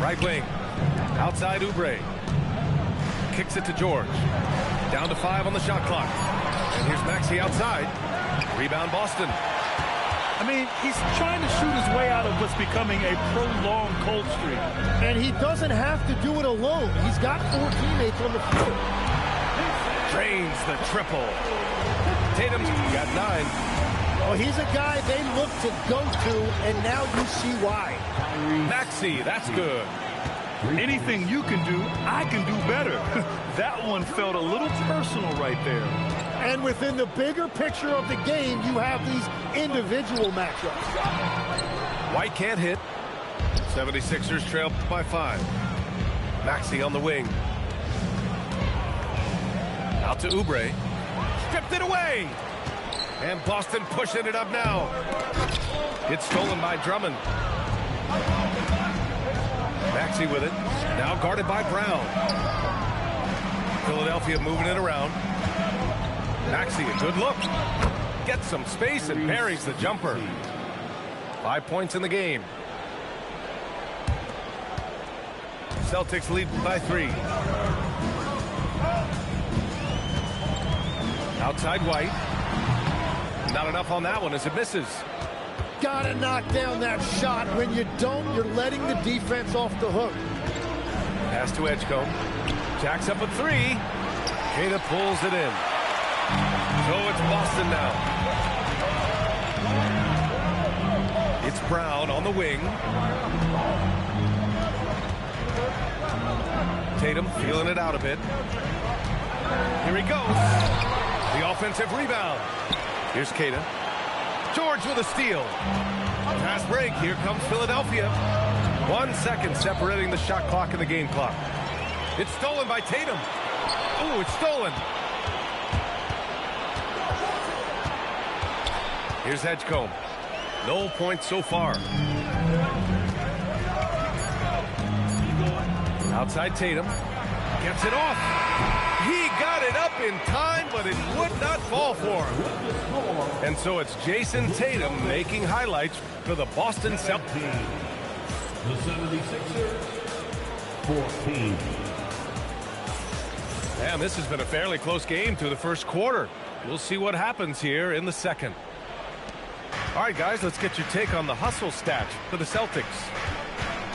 Right wing. Outside Oubre. Kicks it to George. Down to 5 on the shot clock. And here's Maxey outside. Rebound Boston. I mean, he's trying to shoot his way out of what's becoming a prolonged cold streak. And he doesn't have to do it alone. He's got 4 teammates on the field. Drains the triple. Tatum's got 9. Well, he's a guy they look to go to, and now you see why. Maxey, that's good. Anything you can do, I can do better. That one felt a little personal right there. And within the bigger picture of the game, you have these individual matchups. White can't hit. 76ers trail by 5. Maxey on the wing. Out to Oubre. Stripped it away. And Boston pushing it up now. It's stolen by Drummond. Maxey with it. Now guarded by Brown. Philadelphia moving it around. Maxey, a good look. Gets some space and parries the jumper. 5 points in the game. Celtics lead by 3. Outside White. Not enough on that one as it misses. Gotta knock down that shot. When you don't, you're letting the defense off the hook. Pass to Edgecombe. Jacks up a 3. Queta pulls it in. So it's Boston now. It's Brown on the wing. Tatum feeling it out a bit. Here he goes. The offensive rebound. Here's Queta. George with a steal. Fast break. Here comes Philadelphia. 1 second separating the shot clock and the game clock. It's stolen by Tatum. Ooh, it's stolen. Here's Edgecombe. No points so far. Outside Tatum. Gets it off. He got it up in time, but it would not fall for him. And so it's Jason Tatum making highlights for the Boston Celtics. The 76ers, 14. And this has been a fairly close game through the first quarter. We'll see what happens here in the second. All right, guys, let's get your take on the hustle stats for the Celtics.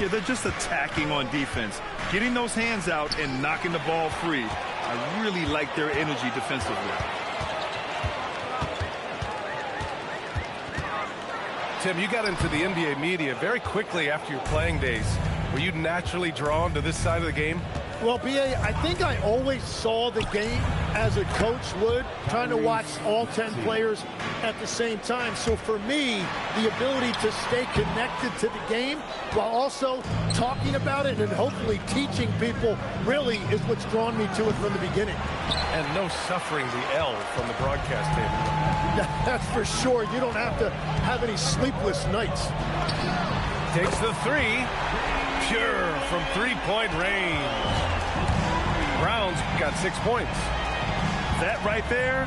Yeah, they're just attacking on defense, getting those hands out and knocking the ball free. I really like their energy defensively. Tim, you got into the NBA media very quickly after your playing days. Were you naturally drawn to this side of the game? Well, B.A., I think I always saw the game as a coach would, trying to watch all 10 players at the same time. So for me, the ability to stay connected to the game while also talking about it and hopefully teaching people really is what's drawn me to it from the beginning. And no suffering the L from the broadcast table. That's for sure. You don't have to have any sleepless nights. Takes the 3. Pure from three-point range. Brown's got 6 points. That right there,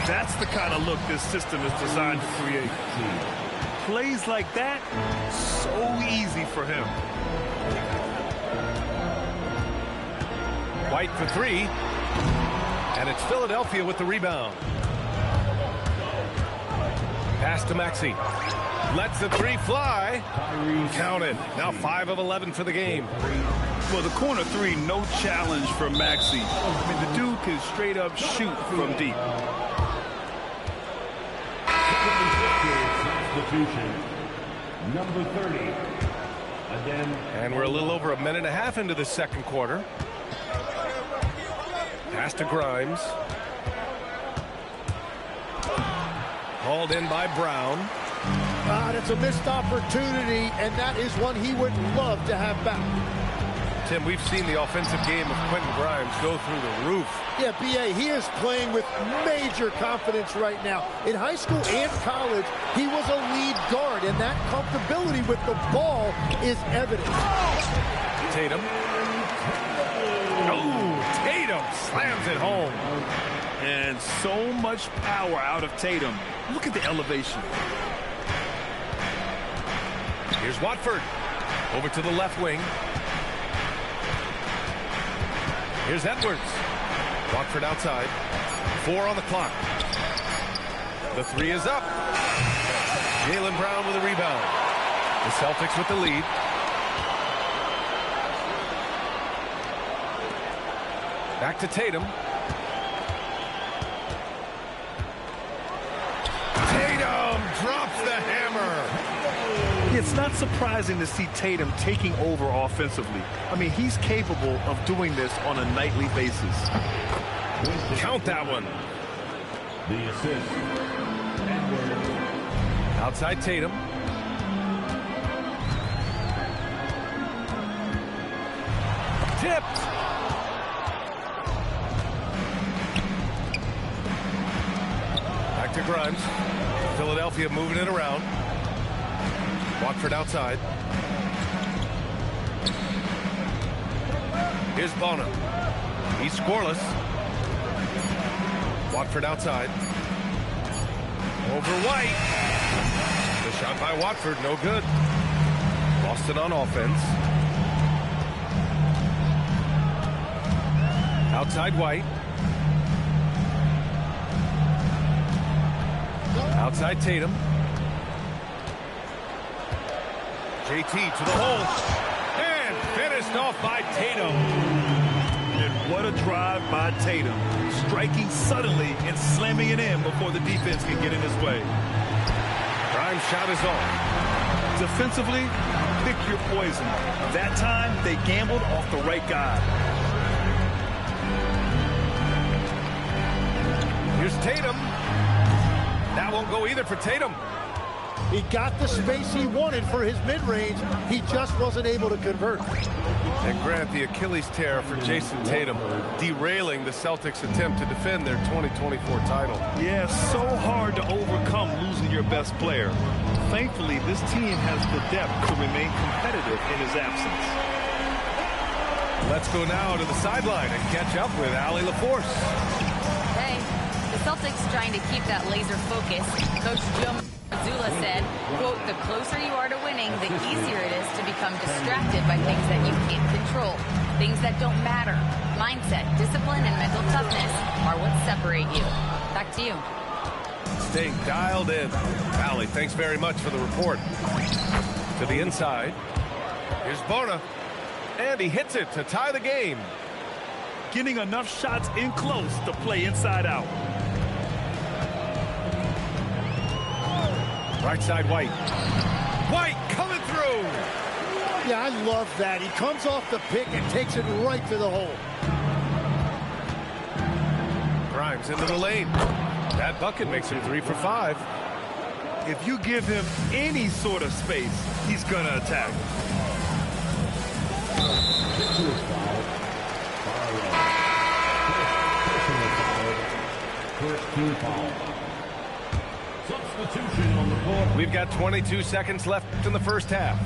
that's the kind of look this system is designed to create. Plays like that, so easy for him. White for 3. And it's Philadelphia with the rebound. Pass to Maxey. Lets the 3 fly. Counted. Now 5 of 11 for the game. Well, the corner 3, no challenge for Maxey. I mean, the dude can straight up shoot from deep. Substitution, number 30. Again. And we're a little over a minute and a half into the second quarter. Pass to Grimes. Hauled in by Brown. It's a missed opportunity, and that is one he would love to have back. Tim, we've seen the offensive game of Quentin Grimes go through the roof. Yeah, B.A., he is playing with major confidence right now. In high school and college, he was a lead guard, and that comfortability with the ball is evident. Tatum. Oh, Tatum slams it home. And so much power out of Tatum. Look at the elevation. Here's Watford. Over to the left wing. Here's Edwards. Watford outside. 4 on the clock. The 3 is up. Jaylen Brown with a rebound. The Celtics with the lead. Back to Tatum. Tatum drops the hammer. It's not surprising to see Tatum taking over offensively. I mean, he's capable of doing this on a nightly basis. Count that one. The assist. Edwards. Outside Tatum. Tipped. Back to Grimes. Philadelphia moving it around. Watford outside. Here's Bono. He's scoreless. Watford outside. Over White. The shot by Watford, no good. Boston on offense. Outside White. Outside Tatum. JT to the hole. And finished off by Tatum. And what a drive by Tatum. Striking suddenly and slamming it in before the defense can get in his way. Grimes shot is on. Defensively, pick your poison. That time, they gambled off the right guy. Here's Tatum. That won't go either for Tatum. He got the space he wanted for his mid-range. He just wasn't able to convert. And Grant, the Achilles tear for Jason Tatum, derailing the Celtics' attempt to defend their 2024 title. Yeah, so hard to overcome losing your best player. Thankfully, this team has the depth to remain competitive in his absence. Let's go now to the sideline and catch up with Allie LaForce. Hey, the Celtics trying to keep that laser focus. Coach Joe Mazzulla said, quote, the closer you are to winning, the easier it is to become distracted by things that you can't control, things that don't matter. Mindset, discipline, and mental toughness are what separate you. Back to you. Staying dialed in. Allie, thanks very much for the report. To the inside. Here's Bona. And he hits it to tie the game. Getting enough shots in close to play inside out. Right side, White. White coming through. Yeah, I love that. He comes off the pick and takes it right to the hole. Grimes into the lane. That bucket makes him 3 for 5. If you give him any sort of space, he's going to attack. Substitution on the court. We've got 22 seconds left in the first half.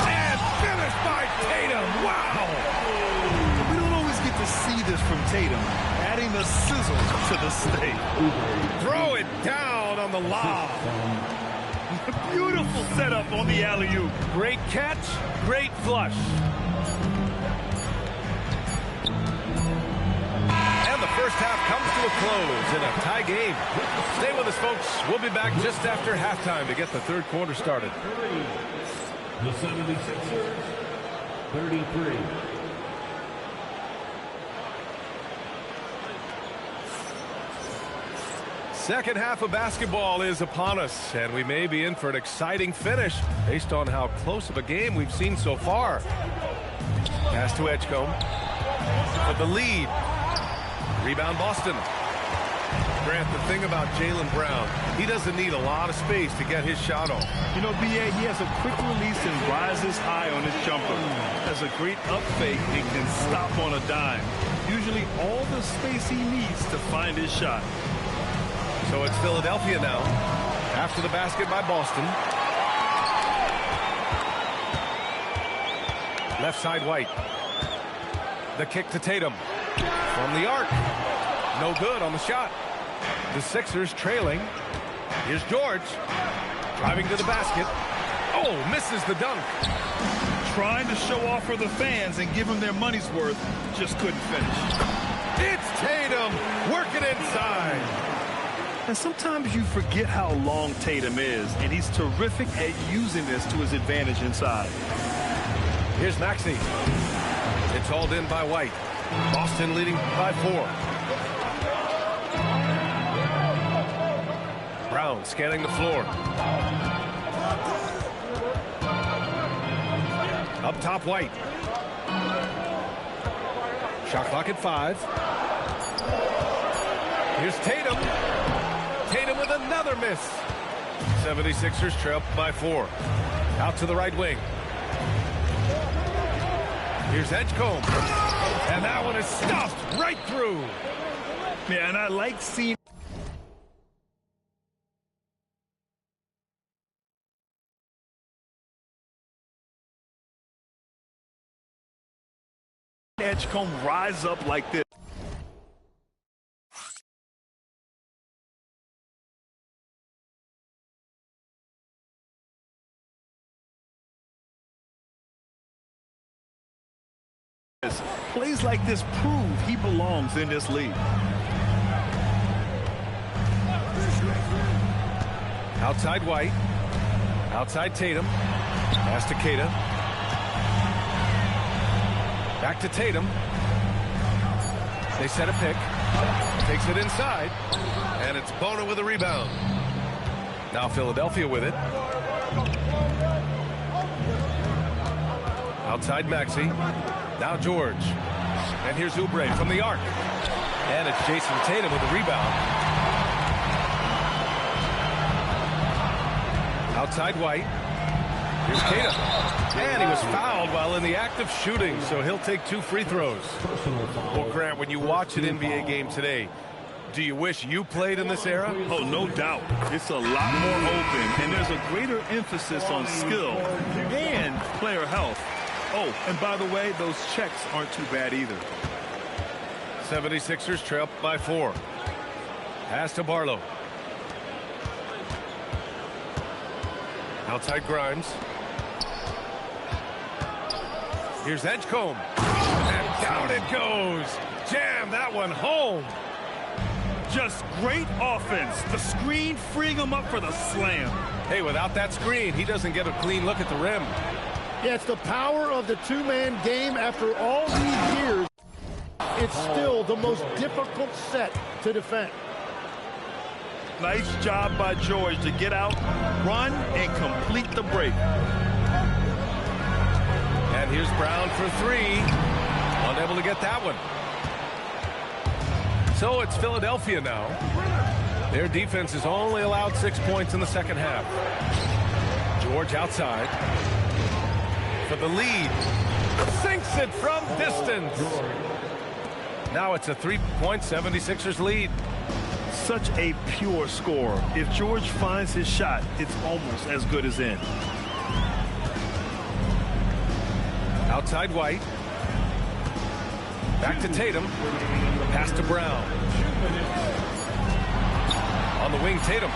And finished by Tatum. Wow! We don't always get to see this from Tatum, adding the sizzle to the steak. Throw it down on the lob. Beautiful setup on the alley-oop. Great catch, great flush. And the first half comes to a close in a tie game. Stay with us, folks. We'll be back just after halftime to get the third quarter started. The 76ers, 33. Second half of basketball is upon us, and we may be in for an exciting finish based on how close of a game we've seen so far. Pass to Edgecombe for the lead. Rebound Boston. Grant, the thing about Jaylen Brown, he doesn't need a lot of space to get his shot off. You know, B.A., he has a quick release and rises high on his jumper. Has a great up fake and can stop on a dime. Usually all the space he needs to find his shot. So it's Philadelphia now. After the basket by Boston. Left side White. The kick to Tatum. From the arc. No good on the shot. The Sixers trailing. Here's George. Driving to the basket. Oh, misses the dunk. Trying to show off for the fans and give them their money's worth, just couldn't finish. It's Tatum working inside. And sometimes you forget how long Tatum is, and he's terrific at using this to his advantage inside. Here's Maxey. It's hauled in by White. Boston leading by 4. Brown scanning the floor. Up top, White. Shot clock at 5. Here's Tatum. Tatum with another miss. 76ers trail by 4. Out to the right wing. Here's Edgecombe. And that one is stuffed right through. Yeah, and I like seeing Edgecombe rise up like this. Plays like this prove he belongs in this league. Outside White. Outside Tatum. Pass to Keita. Back to Tatum. They set a pick. Takes it inside. And it's Bona with a rebound. Now Philadelphia with it. Outside Maxey. Now George. And here's Oubre from the arc. And it's Jason Tatum with the rebound. Outside White. Here's Keita. And he was fouled while in the act of shooting, so he'll take 2 free throws. Well, Grant, when you watch an NBA game today, do you wish you played in this era? Oh, no doubt. It's a lot more open, and there's a greater emphasis on skill and player health. Oh, and by the way, those checks aren't too bad either. 76ers trail by 4. Pass to Barlow. Outside Grimes. Here's Edgecombe. And down it goes. Jam that one home. Just great offense. The screen freeing him up for the slam. Hey, without that screen, he doesn't get a clean look at the rim. Yeah, it's the power of the two-man game. After all these years, it's still the most difficult set to defend. Nice job by George to get out, run, and complete the break. And here's Brown for 3. Unable to get that one. So it's Philadelphia now. Their defense has only allowed 6 points in the second half. George outside. For the lead. Sinks it from distance. Now it's a 3-point 76ers lead. Such a pure score. If George finds his shot, it's almost as good as in. Outside White. Back to Tatum. Pass to Brown. On the wing, Tatum.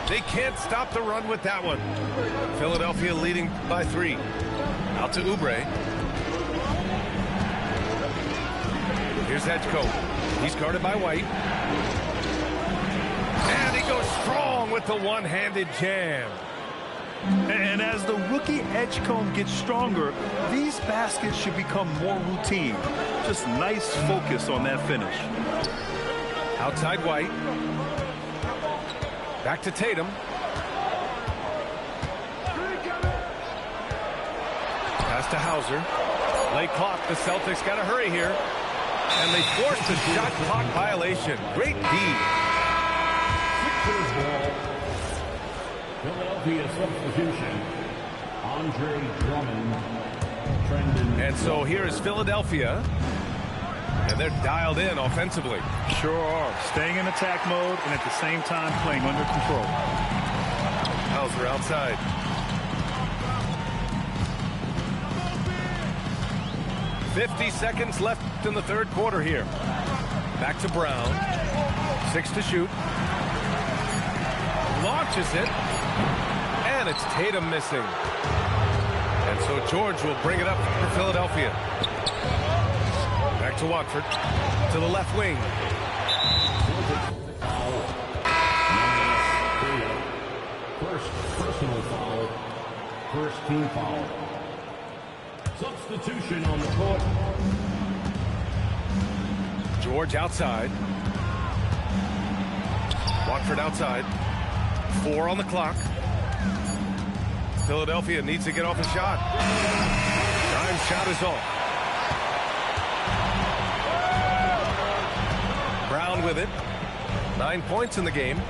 They can't stop the run with that one. Philadelphia leading by 3. Out to Oubre. Here's Edgecombe. He's guarded by White. And he goes strong with the one-handed jam. And as the rookie Edgecombe gets stronger, these baskets should become more routine. Just nice focus on that finish. Outside White. Back to Tatum. Pass to Hauser. Late clock. The Celtics got to hurry here. And they forced the shot clock violation. Great D. Philadelphia substitution. Andre Drummond. Trendon. And so here is Philadelphia. And they're dialed in offensively. Sure are. Staying in attack mode and at the same time playing under control. Hauser outside. .50 seconds left in the third quarter here. Back to Brown. 6 to shoot. Launches it. And it's Tatum missing. And so George will bring it up for Philadelphia. Back to Watford. To the left wing. First personal foul. First team foul. Substitution on the court. George outside. Watford outside. 4 on the clock. Philadelphia needs to get off a shot. Grimes' shot is off. Brown with it. 9 points in the game.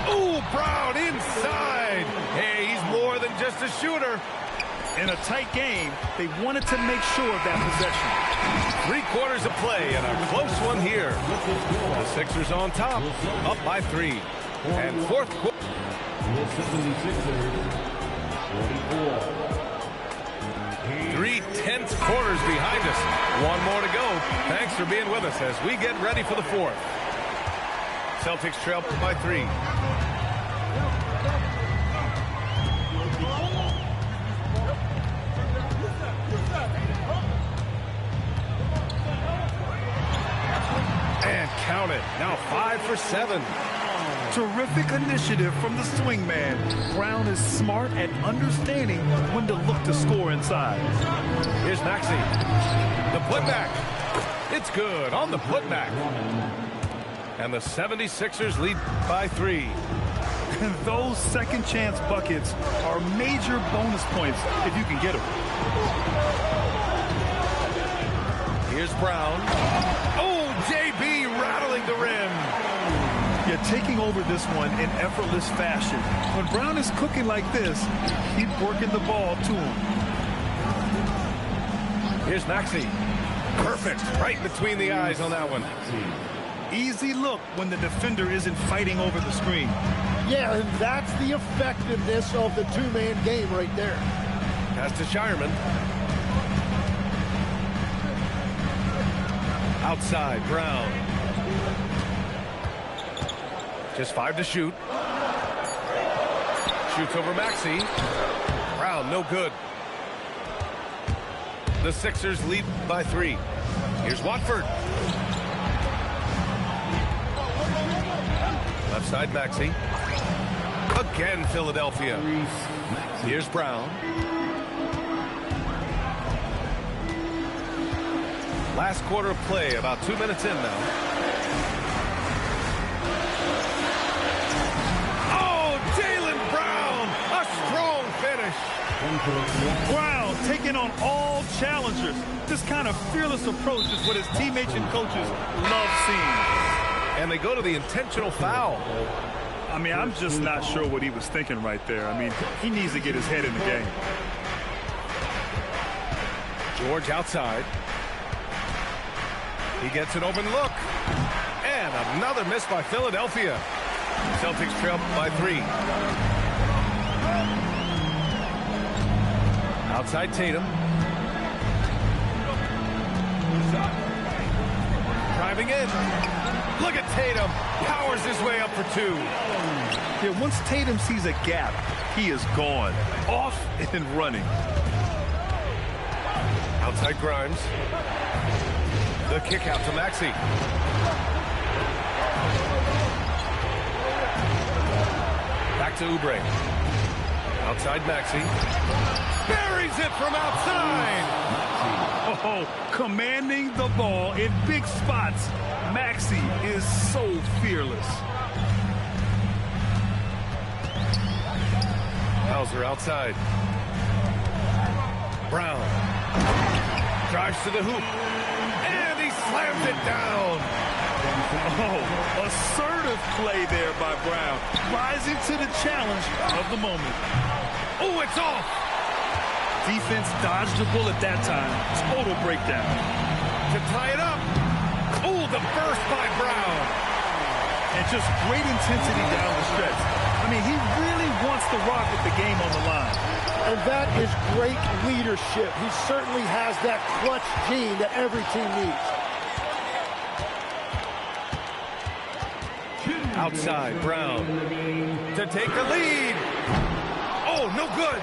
Ooh, Brown inside. Hey, he's more than just a shooter. In a tight game, they wanted to make sure of that possession. 3 quarters of play and a close one here. The Sixers on top, up by 3. And fourth quarter. The 76ers, 44. 3/10 quarters behind us. 1 more to go. Thanks for being with us as we get ready for the 4th. Celtics trail by 3. And count it. Now 5 for 7. Terrific initiative from the swing man. Brown is smart at understanding when to look to score inside. Here's Maxey. The putback. It's good on the putback. And the 76ers lead by 3. And those second chance buckets are major bonus points if you can get them. Here's Brown. Oh, JB rattling the rim. You're taking over this one in effortless fashion. When Brown is cooking like this, keep working the ball to him. Here's Maxey. Perfect. Right between the eyes on that one. Easy look when the defender isn't fighting over the screen. Yeah, and that's the effectiveness of the two-man game right there. Pass to Shireman. Outside, Brown. Just 5 to shoot. Shoots over Maxey. Brown, no good. The Sixers lead by 3. Here's Watford. Left side, Maxey. Again, Philadelphia. Here's Brown. Last quarter of play, about 2 minutes in now. Oh, Jaylen Brown, a strong finish. Brown taking on all challengers. This kind of fearless approach is what his teammates and coaches love seeing. And they go to the intentional foul. I mean, I'm just not sure what he was thinking right there. I mean, he needs to get his head in the game. George outside. He gets an open look. And another miss by Philadelphia. Celtics trail by 3. Outside Tatum. Driving in. Look at Tatum. Powers his way up for 2. Yeah, once Tatum sees a gap, he is gone. Off and running. Outside Grimes. The kick out to Maxey. Back to Oubre. Outside Maxey. Buries it from outside. Oh, commanding the ball in big spots. Maxey is so fearless. Hauser outside. Brown. Drives to the hoop. And he slams it down. Oh, assertive play there by Brown. Rising to the challenge of the moment. Oh, it's off. Defense dodged the bullet that time. Total breakdown. To tie it up. Oh, the burst by Brown. And just great intensity down the stretch. I mean, he really wants to rock with the game on the line. And that is great leadership. He certainly has that clutch gene that every team needs. Outside, Brown to take the lead. Oh, no good.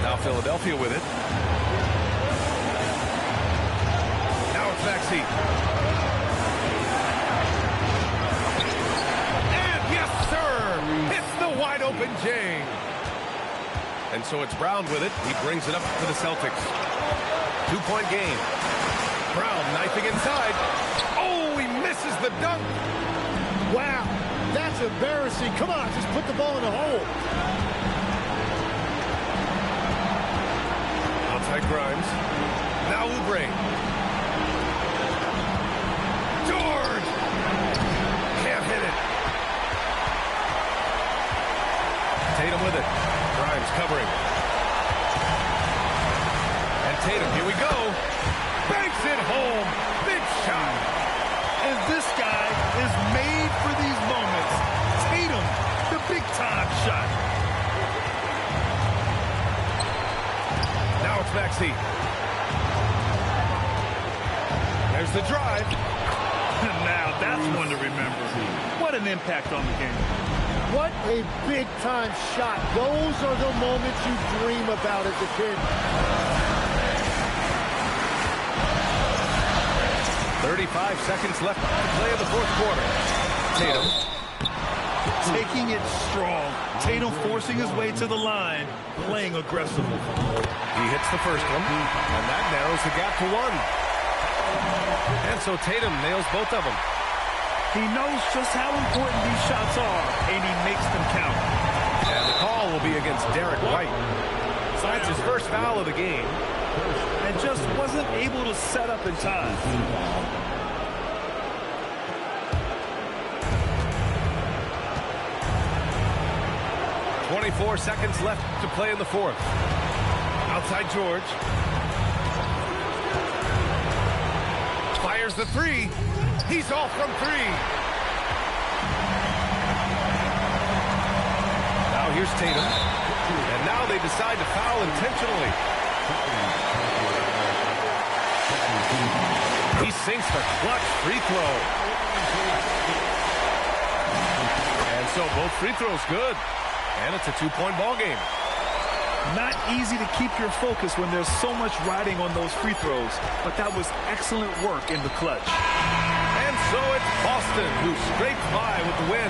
Now Philadelphia with it. Now it's Maxey. And yes, sir, hits the wide open Jay. And so it's Brown with it. He brings it up for the Celtics. 2-point game. Brown knifing inside. Oh, he misses the dunk. Wow, that's embarrassing. Come on, just put the ball in the hole. Outside Grimes. Now Oubre. George! Can't hit it. Tatum with it. Grimes covering. And Tatum, here we go. Banks it home. Big shot. And this guy is made for these moments. Tatum, the big-time shot. Now it's Maxey. There's the drive. Now that's one to remember. What an impact on the game. What a big-time shot. Those are the moments you dream about as a kid. 35 seconds left to play in the fourth quarter. Tatum. Taking it strong. Tatum forcing his way to the line, playing aggressively. He hits the first one, and that narrows the gap to 1. And so Tatum nails both of them. He knows just how important these shots are, and he makes them count. And the call will be against Derek White. That's his first foul of the game. And just wasn't able to set up in time. 24 seconds left to play in the fourth. Outside George. Fires the three. He's off from 3. Now here's Tatum. And now they decide to foul intentionally. He sinks the clutch free throw. And so both free throws good. And it's a 2-point ball game. Not easy to keep your focus when there's so much riding on those free throws, but that was excellent work in the clutch. And so it's Boston who scrapes by with the win.